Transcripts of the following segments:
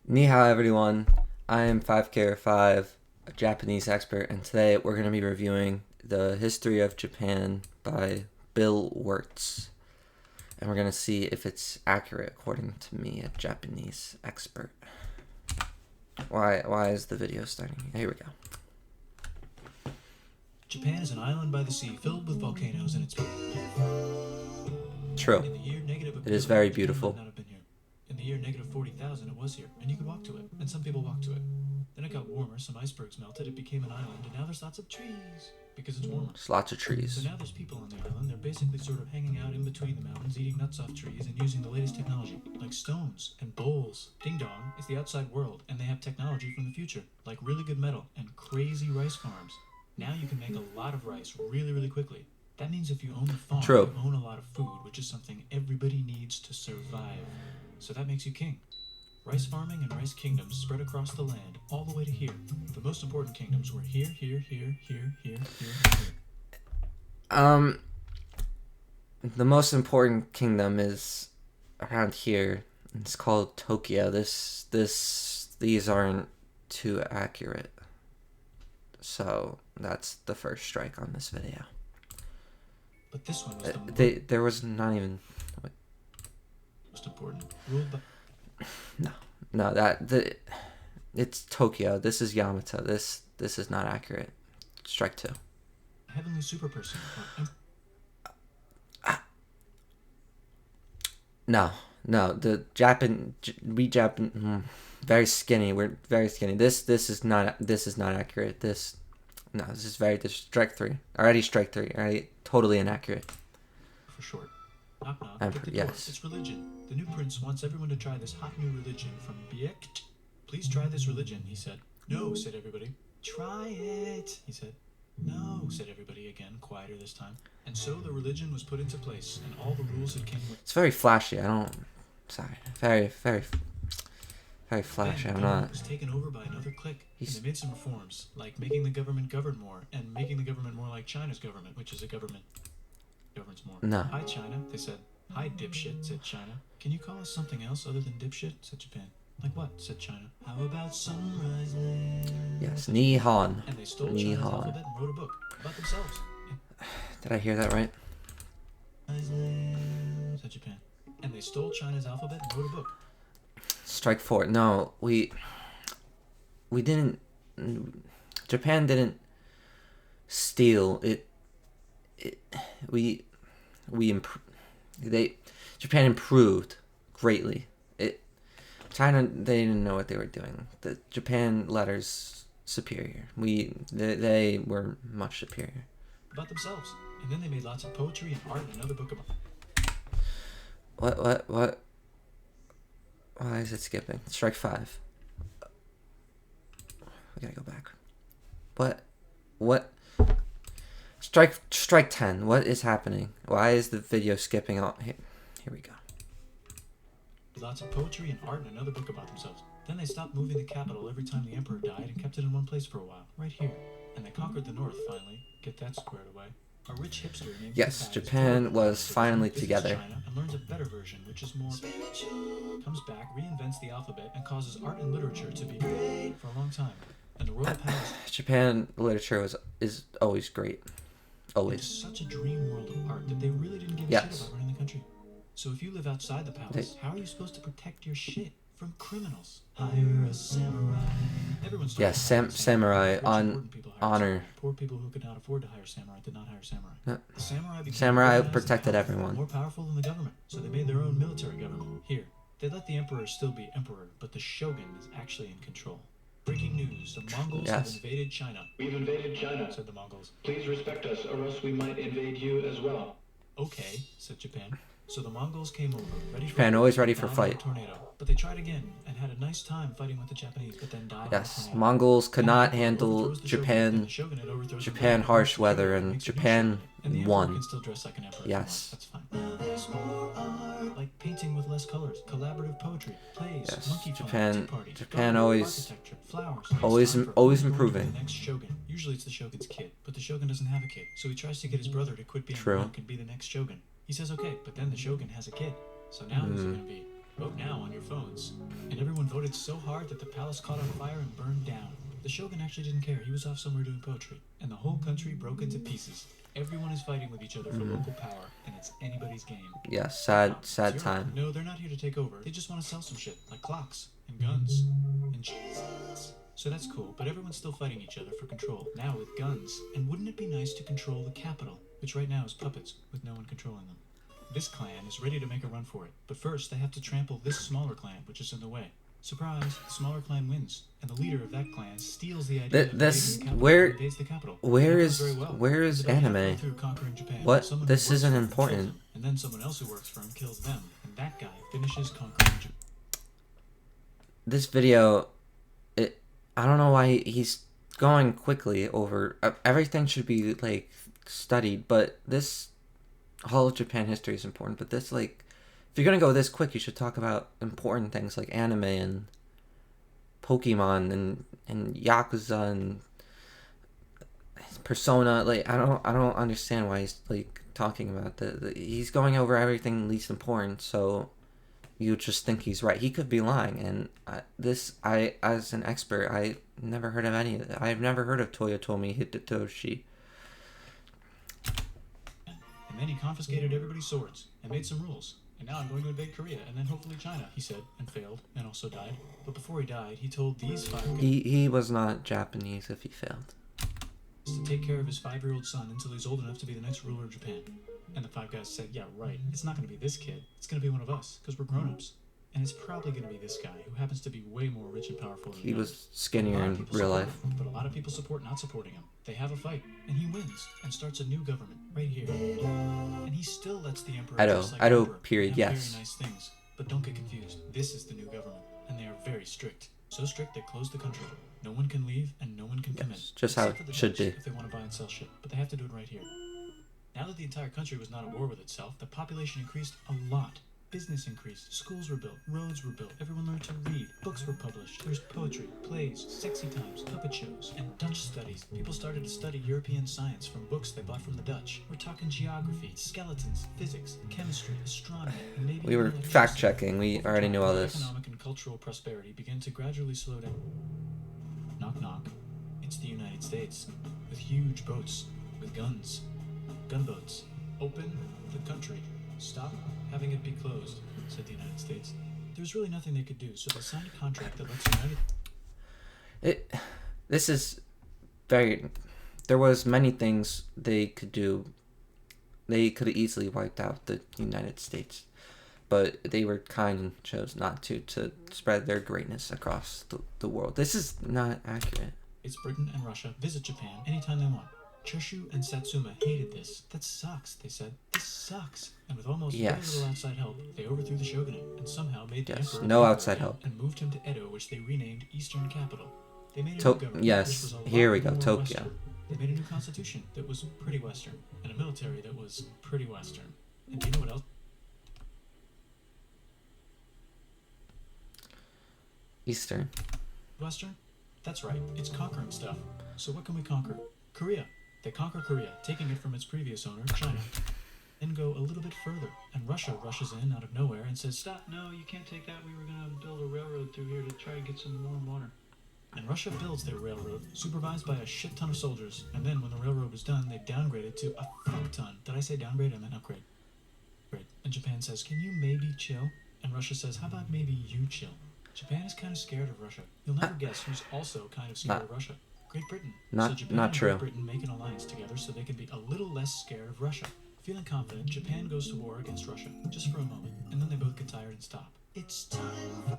Ni hao everyone, I am 5K5, a Japanese expert, and today we're going to be reviewing The History of Japan by Bill Wurtz. And we're going to see if it's accurate according to me, a Japanese expert. Why is the video starting? Here we go. Japan is an island by the sea filled with volcanoes and it's True. In the year negative It is very beautiful. Japan might not have been here. In the year negative 40,000 it was here, and you could walk to it, and some people walked to it. Then it got warmer, some icebergs melted, it became an island, and now there's lots of trees because it's warmer. There's lots of trees. So now there's people on the island. They're basically sort of hanging out in between the mountains, eating nuts off trees, and using the latest technology, like stones and bowls. Ding dong, it's the outside world, and they have technology from the future, like really good metal and crazy rice farms. Now you can make a lot of rice really, really quickly. That means if you own the farm, True. you own a lot of food, which is something everybody needs to survive. So that makes you king. Rice farming and rice kingdoms spread across the land all the way to here. The most important kingdoms were here, here, here, here, here, here, here. The most important kingdom is around here. It's called Tokyo. These aren't too accurate. So that's the first strike on this video. But this one was the There was not even. most important. Ruled by It's Tokyo. This is Yamato. This is not accurate. Strike two. a heavenly super person. No. Very skinny. We're very skinny. This is not accurate. This is strike three. Already totally inaccurate. For short. Knock knock. Emperor, Get the yes. door. It's religion. The new prince wants everyone to try this hot new religion from Biekt. Please try this religion, he said. No, said everybody. Try it, he said. No, said everybody again, quieter this time. And so the religion was put into place, and all the rules that came with It's very flashy. Sorry. Very flashy. Then I'm the government not. was taken over by another clique, and He's- they made some reforms, like making the government govern more, and making the government more like China's government, which is a government governs more. No. Hi, China, they said. Hi, dipshit, said China. Can you call us something else other than dipshit, said Japan. Like what, said China. How about sunrise land? Yes. Nihon. And they stole China's Nihon. alphabet and wrote a book about themselves. Did I hear that right? Sunrise land, said Japan. And they stole China's alphabet and wrote a book. Strike four. No, we didn't. Japan didn't steal it. Japan improved greatly. China, they didn't know what they were doing. The Japan letters superior. They were much superior. About themselves. And then they made lots of poetry and art and another book about What? Why is it skipping? Strike five. We gotta go back. What? Strike 10. What is happening? Why is the video skipping out? Here we go. lots of poetry and art and another book about themselves. Then they stopped moving the capital every time the emperor died and kept it in one place for a while, right here. And they conquered the north finally. Get that squared away. A rich hipster named Yes, Sephiroth Japan was visits finally together. China and learns a better version, which is more spiritual. Comes back, reinvents the alphabet, and causes art and literature to be great for a long time. And the royal palace Japan literature is always great. is Always. such a dream world of art that they really didn't give a Yes. shit about running the country. So if you live outside the palace, how are you supposed to protect your shit from criminals? Hire a samurai. Everyone started Yes, hiring samurai Rich, on important people hired honor. samurai. Poor people who could not afford to hire samurai did not hire samurai. No. The samurai became Samurai organized and protected powerful, everyone. more powerful than the government. So they made their own military government. Here, they let the emperor still be emperor, but the shogun is actually in control. Breaking news: the Mongols have Yes. invaded China. We've invaded China. Said the Mongols. Please respect us, or else we might invade you as well. Okay, said Japan. So the Mongols came over, ready Japan for always ready for down in a fight. tornado. But they tried again and had a nice time fighting with the Japanese, but then died. Yes, in a tornado. Mongols could Then the not emperor handle overthrows the shogunate, and Japan. the shogunate overthrows the Japan emperor, harsh makes a weather, king, and makes a new Japan shogunate. And the emperor won. can still dress like an emperor if he Yes. wants. That's fine. Now there's more art, like painting with less colors, collaborative poetry, plays, Yes, monkey fun, Japan- tea parties, Japan garden, always- architecture, flowers. always It's time for always everyone to be improving. the next shogun. Usually it's the shogun's kid, but the shogun doesn't have a kid, so he tries to get his brother to quit being True. monk and be the next shogun. He says okay, but then the shogun has a kid. So now who's it gonna be? Vote now on your phones. And everyone voted so hard that the palace caught on fire and burned down. The shogun actually didn't care. He was off somewhere doing poetry. And the whole country broke into pieces. Everyone is fighting with each other for local power, and it's anybody's game. Yeah, sad Zero. time. No, they're not here to take over. They just want to sell some shit, like clocks, and guns, and Jesus. So that's cool, but everyone's still fighting each other for control, now with guns. And wouldn't it be nice to control the capital, which right now is puppets, with no one controlling them? This clan is ready to make a run for it, but first they have to trample this smaller clan, which is in the way. Surprise, the smaller clan wins, and the leader of that clan steals the idea of invading the capital and invades the capital. Where It is goes very well. where is But they halfway anime? through conquering Japan, What? someone This who works isn't for him kills important. him, and then someone else who works for him kills them, and that guy finishes conquering Japan. This video, I don't know why he's going quickly over. Everything should be like studied, but this all of Japan history is important. But this, like, if you're gonna go this quick, you should talk about important things like anime and Pokemon and Yakuza and Persona. Like, I don't understand why he's like talking about he's going over everything least important, so you just think he's right. He could be lying, and I as an expert, I never heard of any of it. I've never heard of Toyotomi Hidetoshi. And then he confiscated everybody's swords and made some rules. And now I'm going to invade Korea and then hopefully China, he said, and failed, and also died. But before he died, he told these 5 guys He was not Japanese if he failed. to take care of his 5-year-old son until he's old enough to be the next ruler of Japan. And the 5 guys said, yeah, right, it's not going to be this kid. It's going to be one of us, because we're grown-ups. And it's probably going to be this guy, who happens to be way more rich and powerful than He the was others. skinnier A lot of in people real support life. him, but a lot of people support not supporting him. They have a fight, and he wins, and starts a new government, right here. And he still lets the emperor dress like an Edo emperor period, and yes. very nice things. But don't get confused. This is the new government, and they are very strict. So strict they close the country. No one can leave, and no one can come in. Yes, just how Except for it the should Dutch, be. if they want to buy and sell shit, but they have to do it right here. Now that the entire country was not at war with itself, the population increased a lot. Business increased, schools were built, roads were built, everyone learned to read, books were published, there's poetry, plays, sexy times, puppet shows, and Dutch studies. People started to study European science from books they bought from the Dutch. We're talking geography, skeletons, physics, chemistry, astronomy, and maybe We were even fact electricity. checking. We Over already time, knew all the this. Economic and cultural prosperity began to gradually slow down. Knock knock. It's the United States, with huge boats, with guns, gunboats. Open the country. Stop having it be closed, said the United States. There's really nothing they could do, so they signed a contract that lets United. This is very. There was many things they could do. They could have easily wiped out the United States, but they were kind and chose not to spread their greatness across the world. This is not accurate. It's Britain and Russia visit Japan anytime they want. Choshu and Satsuma hated this. That sucks, they said. This sucks. And with almost very Yes. little outside help, they overthrew the shogunate and somehow made the Yes, emperor no emperor outside again help. and moved him to Edo, which they renamed Eastern Capital. They made a To- new government, yes, which was a lot here we go, more Tokyo. Western. They made a new constitution that was pretty Western, and a military that was pretty Western. And do you know what else? Eastern. Western? That's right, it's conquering stuff. So what can we conquer? Korea. They conquer Korea, taking it from its previous owner, China. Then go a little bit further, and Russia rushes in out of nowhere and says, "Stop, no, you can't take that. We were going to build a railroad through here to try to get some warm water." And Russia builds their railroad, supervised by a shit ton of soldiers. And then when the railroad was done, they downgrade it to a fuck ton. Did I say downgrade? I meant upgrade. Great. And Japan says, "Can you maybe chill?" And Russia says, "How about maybe you chill?" Japan is kind of scared of Russia. You'll never guess who's also kind of scared of Russia. Great Britain. So Japan not and true. Great Britain make an alliance together so they can be a little less scared of Russia. Feeling confident, Japan goes to war against Russia, just for a moment, and then they both get tired and stop. It's time.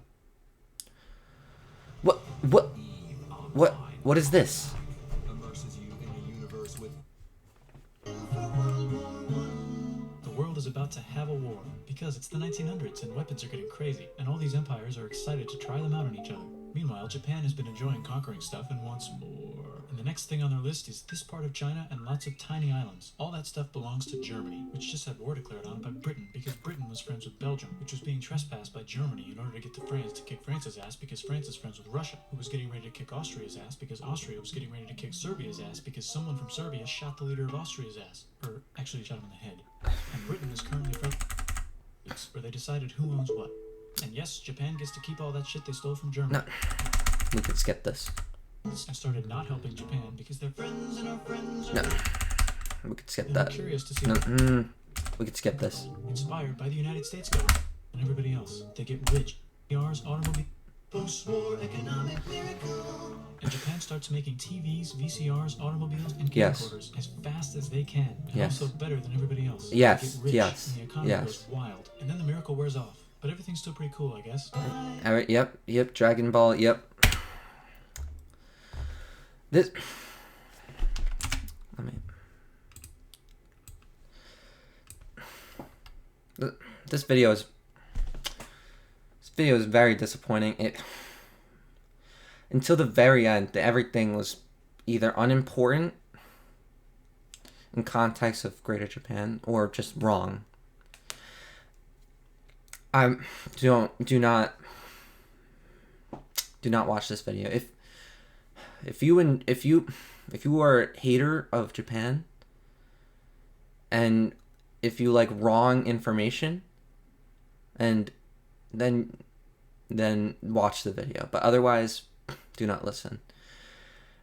What is this? Immerses you in a universe with The world is about to have a war, because it's the 1900s and weapons are getting crazy, and all these empires are excited to try them out on each other. Meanwhile, Japan has been enjoying conquering stuff and wants more. And the next thing on their list is this part of China and lots of tiny islands. All that stuff belongs to Germany, which just had war declared on it by Britain, because Britain was friends with Belgium, which was being trespassed by Germany in order to get to France to kick France's ass, because France is friends with Russia, who was getting ready to kick Austria's ass, because Austria was getting ready to kick Serbia's ass, because someone from Serbia shot the leader of Austria's ass. Or actually shot him in the head. And Britain is currently from where they decided who owns what. And yes, Japan gets to keep all that shit they stole from Germany. No, we could skip this. And started not helping Japan because their friends and our friends are No, we could skip and we're that. curious to see No, we could skip this. inspired by the United States government and everybody else. They get rich. VR's automobile post-war economic miracle. And Japan starts making TVs, VCRs, automobiles, and Yes. camcorders as fast as they can, and Yes. also better than everybody else. Yes, They get rich, yes, and the economy yes. goes wild. And then the miracle wears off. But everything's still pretty cool, I guess. Alright, yep, Dragon Ball, yep. This... Let me... This video is very disappointing. Until the very end, everything was either unimportant in context of Greater Japan or just wrong. Do not watch this video. If you are a hater of Japan and if you like wrong information, and then watch the video. But otherwise, do not listen.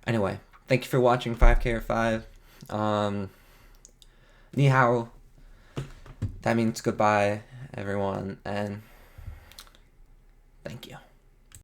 Anyway, thank you for watching 5K or 5. Ni hao. That means goodbye, everyone, and thank you.